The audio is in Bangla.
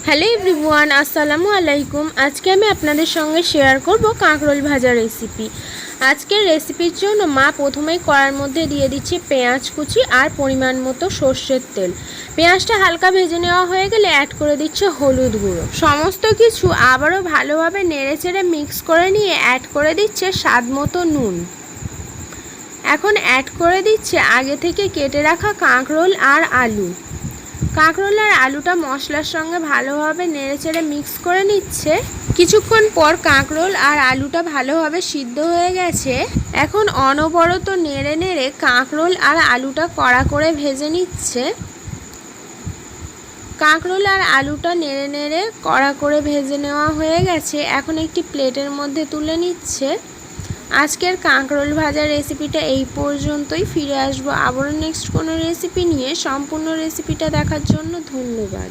হ্যালো এভরিওয়ান, আসসালামু আলাইকুম। আজকে আমি আপনাদের সঙ্গে শেয়ার করব কাঁকরোল ভাজা রেসিপি। আজকের রেসিপির জন্য মা প্রথমেই কড়ার মধ্যে দিয়ে দিচ্ছে পেঁয়াজ কুচি আর পরিমাণ মতো সর্ষের তেল। পেঁয়াজটা হালকা ভেজে নেওয়া হয়ে গেলে অ্যাড করে দিচ্ছে হলুদ গুঁড়ো। সমস্ত কিছু আবারও ভালোভাবে নেড়েচেড়ে মিক্স করে নিয়ে অ্যাড করে দিচ্ছে স্বাদ মতো নুন। এখন অ্যাড করে দিচ্ছে আগে থেকে কেটে রাখা কাঁকরোল আর আলু। কাঁকরোল আর আলুটা মশলার সঙ্গে ভালোভাবে নেড়েচেড়ে মিক্স করে নিচ্ছে। কিছুক্ষণ পর কাঁকরোল আর আলুটা ভালোভাবে সিদ্ধ হয়ে গেছে। এখন অনবরত নেড়ে নেড়ে কাঁকরোল আর আলুটা কড়া করে ভেজে নিচ্ছে। কাঁকরোল আর আলুটা নেড়ে নেড়ে কড়া করে ভেজে নেওয়া হয়ে গেছে। এখন একটি প্লেটের মধ্যে তুলে নিচ্ছে। আজকের কাঁকরোল ভাজা রেসিপিটা এই পর্যন্তই। ফিরে আসবো আবারও নেক্সট কোনো রেসিপি নিয়ে। সম্পূর্ণ রেসিপিটা দেখার জন্য ধন্যবাদ।